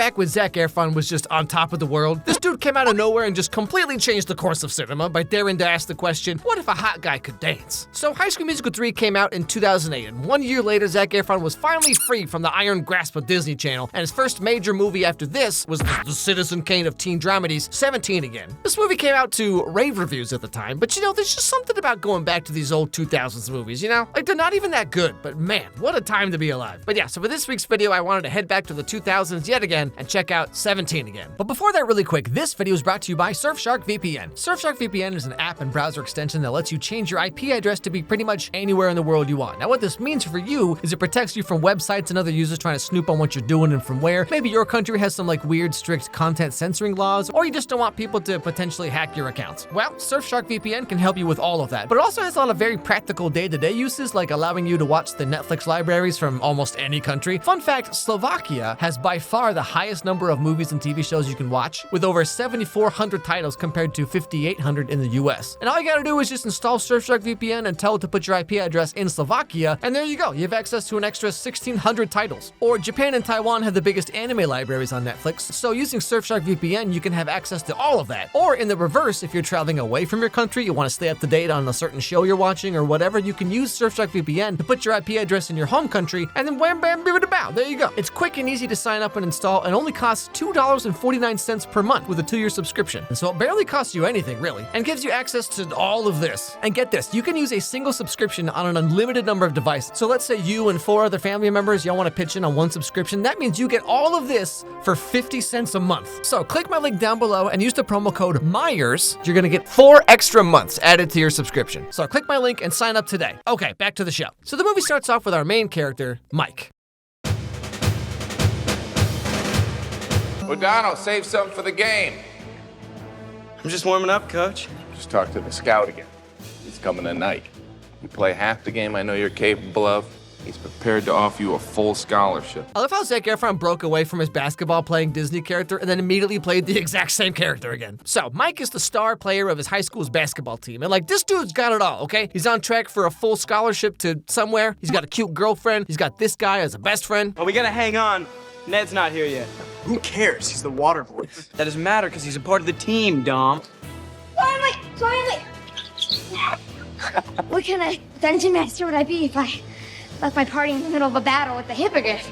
back when Zac Efron was just on top of the world, this dude came out of nowhere and just completely changed the course of cinema by daring to ask the question, what if a hot guy could dance? So High School Musical 3 came out in 2008, and 1 year later, Zac Efron was finally free from the iron grasp of Disney Channel, and his first major movie after this was the Citizen Kane of teen dramedies, 17 Again. This movie came out to rave reviews at the time, but you know, there's just something about going back to these old 2000s movies, you know? Like, they're not even that good, but man, what a time to be alive. But yeah, so for this week's video, I wanted to head back to the 2000s yet again and check out 17 Again. But before that, really quick, this video is brought to you by Surfshark VPN. Surfshark VPN is an app and browser extension that lets you change your IP address to be pretty much anywhere in the world you want. Now, what this means for you is it protects you from websites and other users trying to snoop on what you're doing and from where. Maybe your country has some like weird, strict content censoring laws, or you just don't want people to potentially hack your accounts. Well, Surfshark VPN can help you with all of that, but it also has a lot of very practical day-to-day uses, like allowing you to watch the Netflix libraries from almost any country. Fun fact, Slovakia has by far the highest number of movies and TV shows you can watch, with over 7,400 titles compared to 5,800 in the US. And all you gotta do is just install Surfshark VPN and tell it to put your IP address in Slovakia, and there you go. You have access to an extra 1,600 titles. Or Japan and Taiwan have the biggest anime libraries on Netflix, so using Surfshark VPN, you can have access to all of that. Or in the reverse, if you're traveling away from your country, you want to stay up to date on a certain show you're watching or whatever, you can use Surfshark VPN to put your IP address in your home country, and then wham bam bibbidi-bow, there you go. It's quick and easy to sign up and install, and only costs $2.49 per month with a 2-year subscription. And so it barely costs you anything, really, and gives you access to all of this. And get this, you can use a single subscription on an unlimited number of devices. So let's say you and 4 other family members, y'all want to pitch in on one subscription. That means you get all of this for 50 cents a month. So click my link down below and use the promo code Meyers. You're gonna get 4 extra months added to your subscription. So click my link and sign up today. Okay, back to the show. So the movie starts off with our main character, Mike. O'Donnell, save something for the game. I'm just warming up, Coach. Just talk to the scout again. He's coming tonight. You play half the game I know you're capable of. He's prepared to offer you a full scholarship. I love how Zac Efron broke away from his basketball playing Disney character and then immediately played the exact same character again. So Mike is the star player of his high school's basketball team, and like, this dude's got it all, okay? He's on track for a full scholarship to somewhere. He's got a cute girlfriend. He's got this guy as a best friend. Well, we gotta hang on. Ned's not here yet. Who cares? He's the water boy. That doesn't matter because he's a part of the team, Dom. Finally! What kind of dungeon master would I be if I left my party in the middle of a battle with the hippogriff?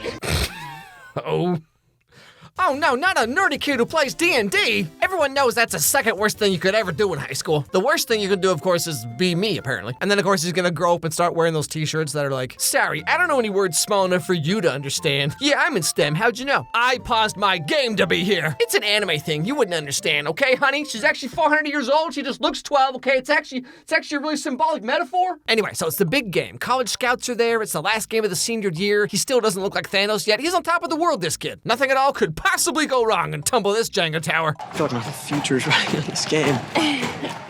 Oh no, not a nerdy kid who plays D&D. Everyone knows that's the second worst thing you could ever do in high school. The worst thing you could do, of course, is be me, apparently. And then, of course, he's gonna grow up and start wearing those t-shirts that are like, sorry, I don't know any words small enough for you to understand. Yeah, I'm in STEM, how'd you know? I paused my game to be here. It's an anime thing, you wouldn't understand, okay, honey? She's actually 400 years old, she just looks 12, okay? It's actually a really symbolic metaphor. Anyway, so it's the big game. College scouts are there, it's the last game of the senior year. He still doesn't look like Thanos yet. He's on top of the world, this kid. Nothing at all could possibly go wrong and tumble this Jenga tower. I feel like my future's right in this game.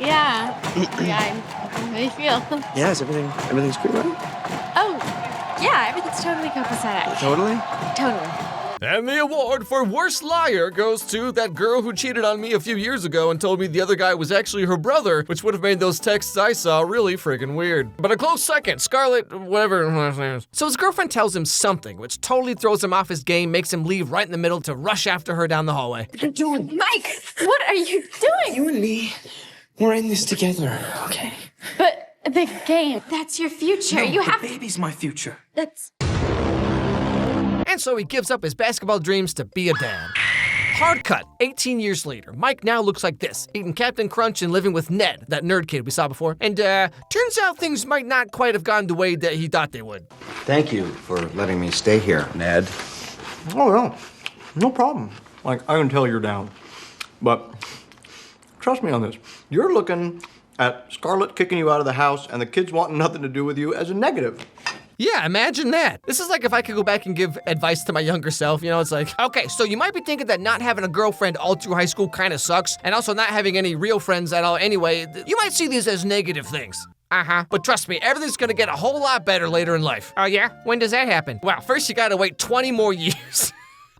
Yeah, I really feel. Yeah, everything's good, right? Oh, yeah, everything's totally copacetic. Totally? Totally. And the award for worst liar goes to that girl who cheated on me a few years ago and told me the other guy was actually her brother, which would have made those texts I saw really freaking weird. But a close second, Scarlett, whatever her last name is. So his girlfriend tells him something, which totally throws him off his game, makes him leave right in the middle to rush after her down the hallway. What are you doing? Mike, what are you doing? You and me, we're in this together, okay? But the game, that's your future. You have the baby's my future. That's... And so he gives up his basketball dreams to be a dad. Hard cut, 18 years later, Mike now looks like this, eating Captain Crunch and living with Ned, that nerd kid we saw before. And turns out things might not quite have gone the way that he thought they would. Thank you for letting me stay here, Ned. Oh, no problem. Like, I can tell you're down. But trust me on this. You're looking at Scarlett kicking you out of the house and the kids wanting nothing to do with you as a negative. Yeah, imagine that. This is like if I could go back and give advice to my younger self, you know, it's like, okay, so you might be thinking that not having a girlfriend all through high school kind of sucks, and also not having any real friends at all anyway. You might see these as negative things. But trust me, everything's gonna get a whole lot better later in life. Oh yeah? When does that happen? Well, first you gotta wait 20 more years.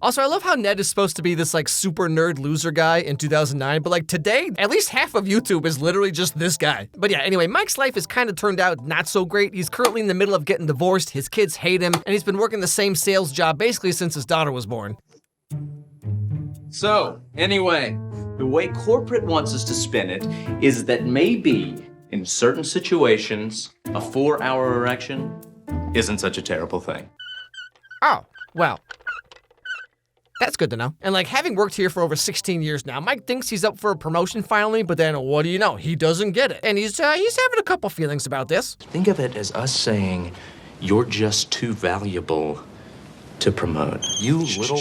Also, I love how Ned is supposed to be this like super nerd loser guy in 2009, but like today, at least half of YouTube is literally just this guy. But yeah, anyway, Mike's life has kind of turned out not so great. He's currently in the middle of getting divorced, his kids hate him, and he's been working the same sales job basically since his daughter was born. So, anyway, the way corporate wants us to spin it is that maybe in certain situations, a 4-hour erection isn't such a terrible thing. Oh, well. That's good to know. And like, having worked here for over 16 years now, Mike thinks he's up for a promotion finally, but then what do you know? He doesn't get it. And he's having a couple feelings about this. Think of it as us saying, you're just too valuable to promote. You little...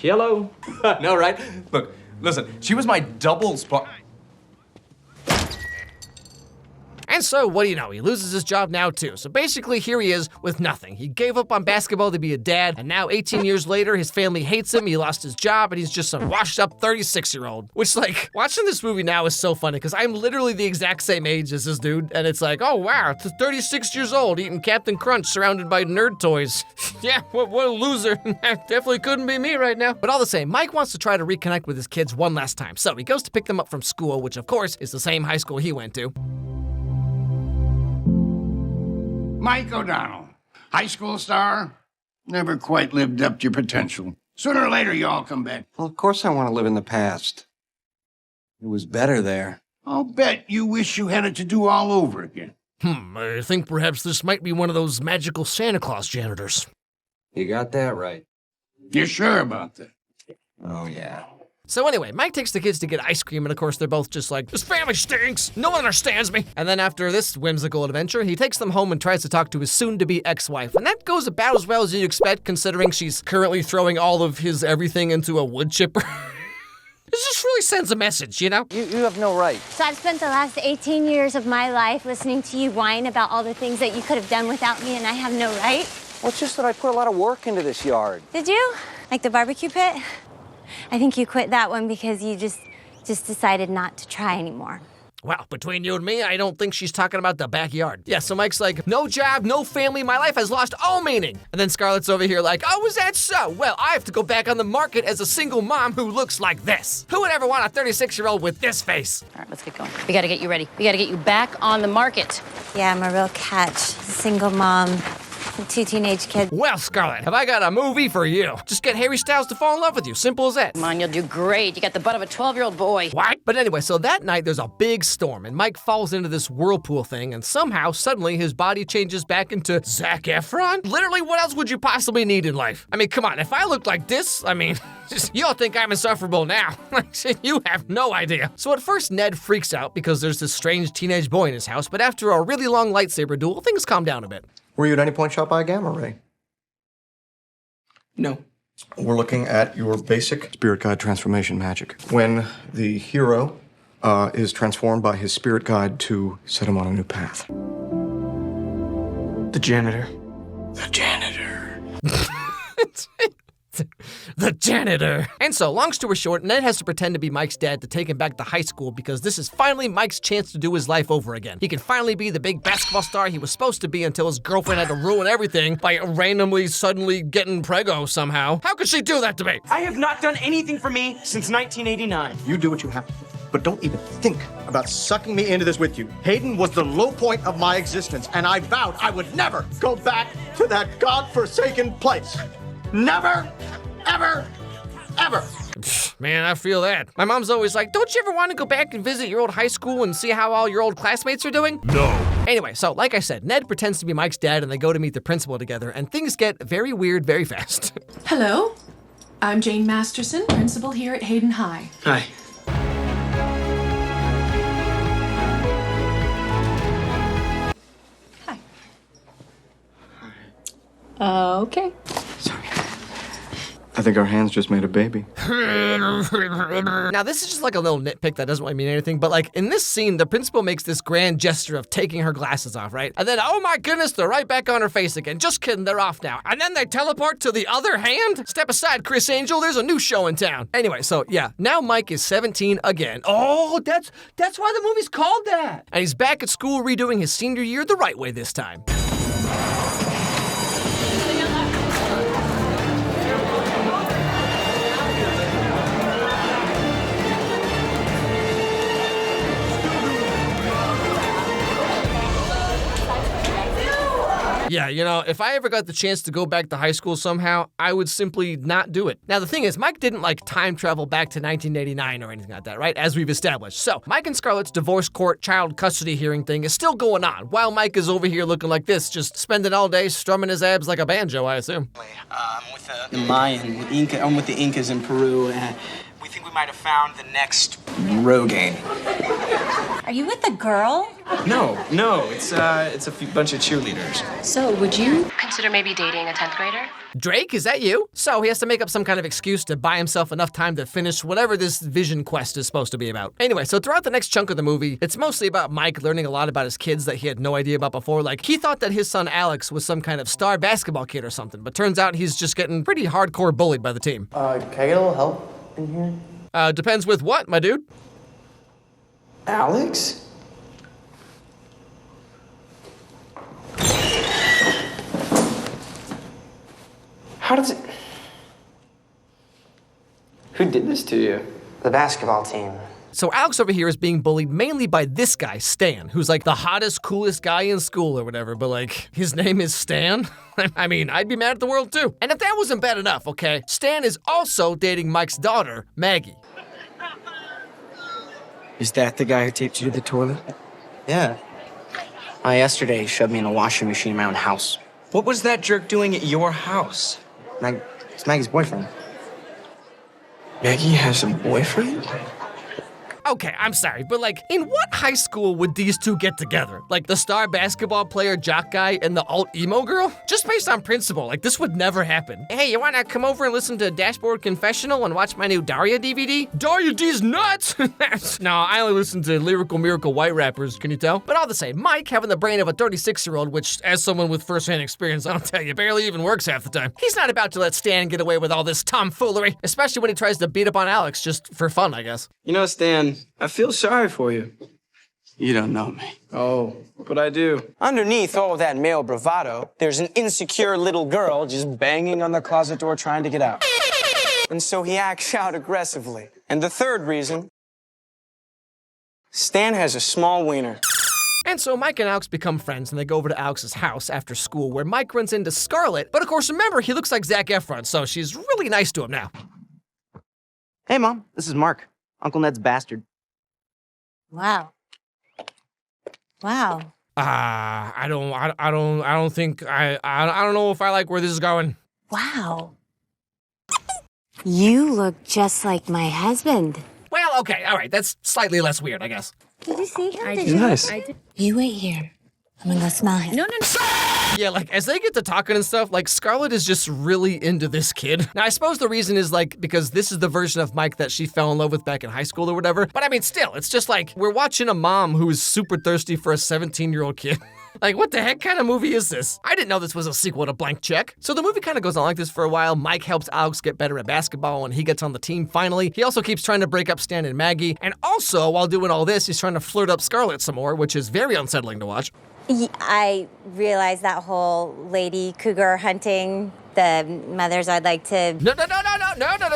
Hello. No, right? Look, listen, she was my double spot. And so, what do you know? He loses his job now, too. So basically, here he is with nothing. He gave up on basketball to be a dad, and now 18 years later, his family hates him, he lost his job, and he's just some washed-up 36-year-old. Which, like, watching this movie now is so funny, because I'm literally the exact same age as this dude, and it's like, oh, wow, it's 36 years old, eating Captain Crunch, surrounded by nerd toys. Yeah, what a loser. Definitely couldn't be me right now. But all the same, Mike wants to try to reconnect with his kids one last time, so he goes to pick them up from school, which, of course, is the same high school he went to. Mike O'Donnell, high school star, never quite lived up to your potential. Sooner or later, you all come back. Well, of course I want to live in the past. It was better there. I'll bet you wish you had it to do all over again. I think perhaps this might be one of those magical Santa Claus janitors. You got that right. You're sure about that? Oh, yeah. So anyway, Mike takes the kids to get ice cream, and of course they're both just like, this family stinks, no one understands me. And then after this whimsical adventure, he takes them home and tries to talk to his soon-to-be ex-wife. And that goes about as well as you'd expect, considering she's currently throwing all of his everything into a wood chipper. This just really sends a message, you know? You have no right. So I've spent the last 18 years of my life listening to you whine about all the things that you could have done without me, and I have no right? Well, it's just that I put a lot of work into this yard. Did you? Like the barbecue pit? I think you quit that one because you just decided not to try anymore. Well, between you and me, I don't think she's talking about the backyard. Yeah, so Mike's like, no job, no family, my life has lost all meaning. And then Scarlett's over here like, oh, is that so? Well, I have to go back on the market as a single mom who looks like this. Who would ever want a 36-year-old with this face? All right, let's get going. We gotta get you ready. We gotta get you back on the market. Yeah, I'm a real catch. Single mom. 2 teenage kids. Well, Scarlett, have I got a movie for you? Just get Harry Styles to fall in love with you. Simple as that. Come on, you'll do great. You got the butt of a 12-year-old boy. What? But anyway, so that night there's a big storm, and Mike falls into this whirlpool thing, and somehow, suddenly, his body changes back into Zac Efron? Literally, what else would you possibly need in life? I mean, come on, if I looked like this, I mean, you all think I'm insufferable now. You have no idea. So at first, Ned freaks out because there's this strange teenage boy in his house, but after a really long lightsaber duel, things calm down a bit. Were you at any point shot by a gamma ray? No. We're looking at your basic spirit guide transformation magic. When the hero is transformed by his spirit guide to set him on a new path. The janitor. The janitor. The janitor. And so, long story short, Ned has to pretend to be Mike's dad to take him back to high school because this is finally Mike's chance to do his life over again. He can finally be the big basketball star he was supposed to be until his girlfriend had to ruin everything by randomly, suddenly getting preggo somehow. How could she do that to me? I have not done anything for me since 1989. You do what you have to do, but don't even think about sucking me into this with you. Hayden was the low point of my existence, and I vowed I would never go back to that godforsaken place. Never, ever, ever. Man, I feel that. My mom's always like, don't you ever want to go back and visit your old high school and see how all your old classmates are doing? No. Anyway, so like I said, Ned pretends to be Mike's dad and they go to meet the principal together and things get very weird very fast. Hello, I'm Jane Masterson, principal here at Hayden High. Hi. Okay. Sorry. I think our hands just made a baby. Now, this is just like a little nitpick that doesn't really mean anything, but like in this scene, the principal makes this grand gesture of taking her glasses off, right? And then, oh my goodness, they're right back on her face again. Just kidding, they're off now. And then they teleport to the other hand? Step aside, Chris Angel, there's a new show in town. Anyway, so yeah, now Mike is 17 again. Oh, that's why the movie's called that. And he's back at school redoing his senior year the right way this time. Yeah, you know, if I ever got the chance to go back to high school somehow, I would simply not do it. Now, the thing is, Mike didn't like time travel back to 1989 or anything like that, right? As we've established. So, Mike and Scarlett's divorce court child custody hearing thing is still going on, while Mike is over here looking like this, just spending all day strumming his abs like a banjo, I assume. I'm with the Mayan, with Inca. I'm with the Incas in Peru. We think we might have found the next Rogaine. Are you with the girl? No, it's a bunch of cheerleaders. So, would you consider maybe dating a 10th grader? Drake, is that you? So he has to make up some kind of excuse to buy himself enough time to finish whatever this vision quest is supposed to be about. Anyway, so throughout the next chunk of the movie, it's mostly about Mike learning a lot about his kids that he had no idea about before. Like, he thought that his son Alex was some kind of star basketball kid or something, but turns out he's just getting pretty hardcore bullied by the team. Can I get a little help in here? Depends with what, my dude? Alex? How does it... Who did this to you? The basketball team. So Alex over here is being bullied mainly by this guy, Stan, who's like the hottest, coolest guy in school or whatever, but like, his name is Stan? I mean, I'd be mad at the world too. And if that wasn't bad enough, okay, Stan is also dating Mike's daughter, Maggie. Is that the guy who taped you to the toilet? Yeah. Yesterday he shoved me in a washing machine in my own house. What was that jerk doing at your house? It's Maggie's boyfriend. Maggie has a boyfriend? Okay, I'm sorry, but like, in what high school would these two get together? Like the star basketball player jock guy and the alt emo girl? Just based on principle, like this would never happen. Hey, you wanna come over and listen to Dashboard Confessional and watch my new Daria DVD? Daria D's nuts! No, I only listen to Lyrical Miracle white rappers, can you tell? But all the same, Mike having the brain of a 36-year-old, which as someone with first-hand experience, I'll tell you, barely even works half the time. He's not about to let Stan get away with all this tomfoolery, especially when he tries to beat up on Alex just for fun, I guess. You know, Stan, I feel sorry for you. You don't know me. Oh, but I do. Underneath all of that male bravado, there's an insecure little girl just banging on the closet door trying to get out. And so he acts out aggressively. And the third reason, Stan has a small wiener. And so Mike and Alex become friends, and they go over to Alex's house after school, where Mike runs into Scarlett. But of course, remember, he looks like Zac Efron, so she's really nice to him now. Hey, Mom, this is Mark, Uncle Ned's bastard. Wow. Wow. I don't think, I don't know if I like where this is going. Wow. You look just like my husband. Well, okay, all right, that's slightly less weird, I guess. Did you see him? He's nice. You wait here. I'm gonna go smell him. No. Yeah, like, as they get to talking and stuff, like, Scarlett is just really into this kid. Now, I suppose the reason is, like, because this is the version of Mike that she fell in love with back in high school or whatever. But I mean, still, it's just like, we're watching a mom who is super thirsty for a 17-year-old kid. Like, what the heck kind of movie is this? I didn't know this was a sequel to Blank Check. So the movie kind of goes on like this for a while. Mike helps Alex get better at basketball and he gets on the team finally. He also keeps trying to break up Stan and Maggie. And also, while doing all this, he's trying to flirt up Scarlett some more, which is very unsettling to watch. I realized that whole lady cougar hunting, the mothers I'd like to... No,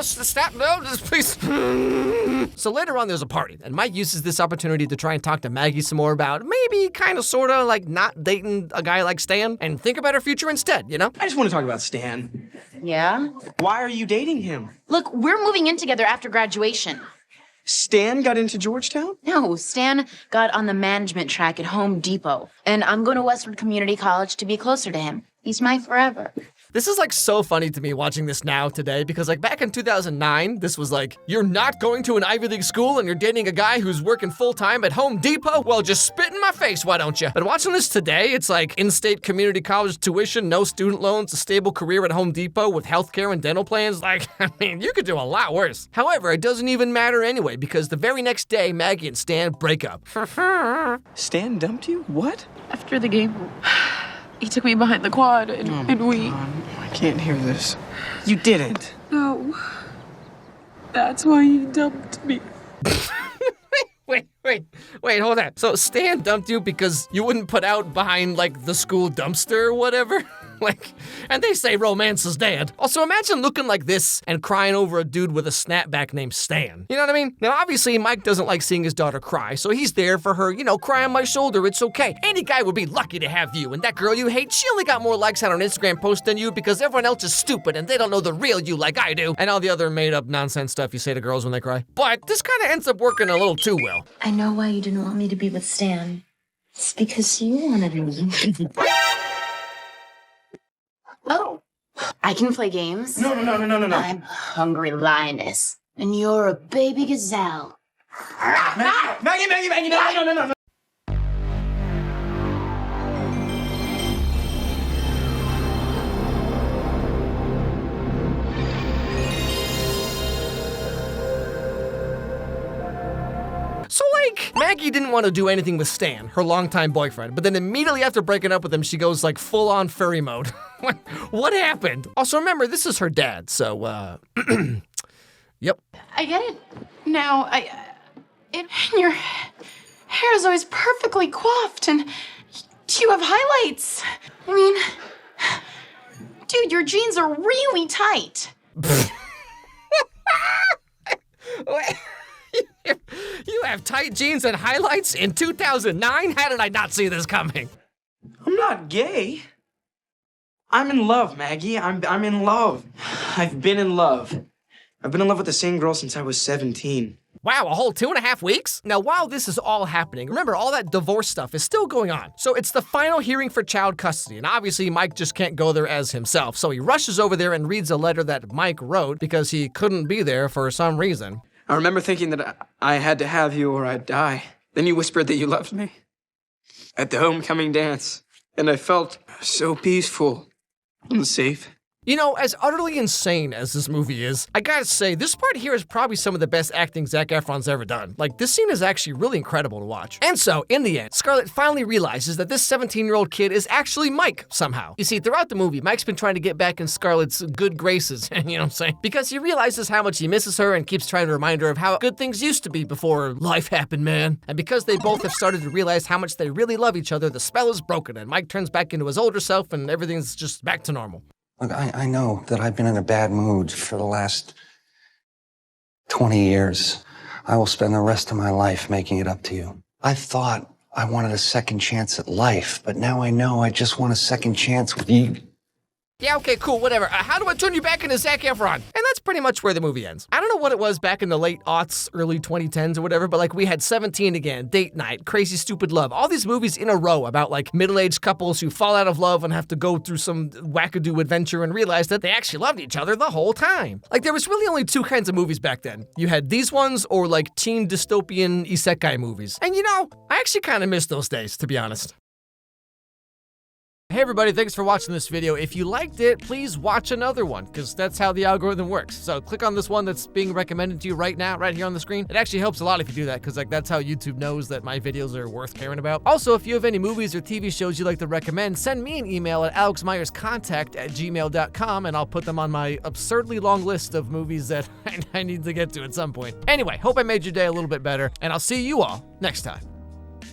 stop, no, just please. So later on, there's a party, and Mike uses this opportunity to try and talk to Maggie some more about maybe kind of sort of like not dating a guy like Stan and think about her future instead, you know? I just want to talk about Stan. Yeah? Why are you dating him? Look, we're moving in together after graduation. Stan got into Georgetown? No, Stan got on the management track at Home Depot. And I'm going to Westwood Community College to be closer to him. He's my forever. This is like so funny to me watching this now today because like back in 2009, this was like, you're not going to an Ivy League school and you're dating a guy who's working full-time at Home Depot? Well, just spit in my face, why don't you? But watching this today, it's like in-state community college tuition, no student loans, a stable career at Home Depot with healthcare and dental plans. Like, I mean, you could do a lot worse. However, it doesn't even matter anyway because the very next day, Maggie and Stan break up. Stan dumped you? What? After the game, he took me behind the quad and we... I can't hear this. You didn't. No. That's why he dumped me. Wait, hold on. So Stan dumped you because you wouldn't put out behind like the school dumpster or whatever? And they say romance is dead. Also, imagine looking like this and crying over a dude with a snapback named Stan. You know what I mean? Now, obviously, Mike doesn't like seeing his daughter cry, so he's there for her, cry on my shoulder, it's okay. Any guy would be lucky to have you, and that girl you hate, she only got more likes on an Instagram post than you because everyone else is stupid and they don't know the real you like I do, and all the other made-up nonsense stuff you say to girls when they cry. But this kind of ends up working a little too well. I know why you didn't want me to be with Stan. It's because you wanted me. Oh, I can play games? No. I'm a hungry lioness, and you're a baby gazelle. Maggie, no. So, Maggie didn't want to do anything with Stan, her longtime boyfriend, but then immediately after breaking up with him, she goes, full-on furry mode. What happened? Also, remember, this is her dad, so, yep. I get it. Now, your hair is always perfectly coiffed, and you have highlights. I mean, dude, your jeans are really tight. You have tight jeans and highlights in 2009? How did I not see this coming? I'm not gay. I'm in love, Maggie. I'm in love. I've been in love. I've been in love with the same girl since I was 17. Wow, a whole 2.5 weeks? Now, while this is all happening, remember, all that divorce stuff is still going on. So it's the final hearing for child custody, and obviously Mike just can't go there as himself. So he rushes over there and reads a letter that Mike wrote because he couldn't be there for some reason. I remember thinking that I had to have you or I'd die. Then you whispered that you loved me at the homecoming dance, and I felt so peaceful and safe. As utterly insane as this movie is, I gotta say, this part here is probably some of the best acting Zac Efron's ever done. This scene is actually really incredible to watch. And so, in the end, Scarlett finally realizes that this 17-year-old kid is actually Mike, somehow. You see, throughout the movie, Mike's been trying to get back in Scarlett's good graces, you know what I'm saying? Because he realizes how much he misses her and keeps trying to remind her of how good things used to be before life happened, man. And because they both have started to realize how much they really love each other, the spell is broken, and Mike turns back into his older self, and everything's just back to normal. Look, I know that I've been in a bad mood for the last 20 years. I will spend the rest of my life making it up to you. I thought I wanted a second chance at life, but now I know I just want a second chance with you. Yeah, okay, cool, whatever. How do I turn you back into Zac Efron? And that's pretty much where the movie ends. I don't know what it was back in the late aughts, early 2010s or whatever, but we had 17 again, Date Night, Crazy Stupid Love, all these movies in a row about middle-aged couples who fall out of love and have to go through some wackadoo adventure and realize that they actually loved each other the whole time. There was really only two kinds of movies back then. You had these ones or teen dystopian isekai movies. And I actually kind of miss those days, to be honest. Hey everybody, thanks for watching this video. If you liked it, please watch another one, because that's how the algorithm works. So click on this one that's being recommended to you right now, right here on the screen. It actually helps a lot if you do that, because that's how YouTube knows that my videos are worth caring about. Also, if you have any movies or TV shows you'd like to recommend, send me an email at alexmeyerscontact@gmail.com, and I'll put them on my absurdly long list of movies that I need to get to at some point. Anyway, hope I made your day a little bit better, and I'll see you all next time.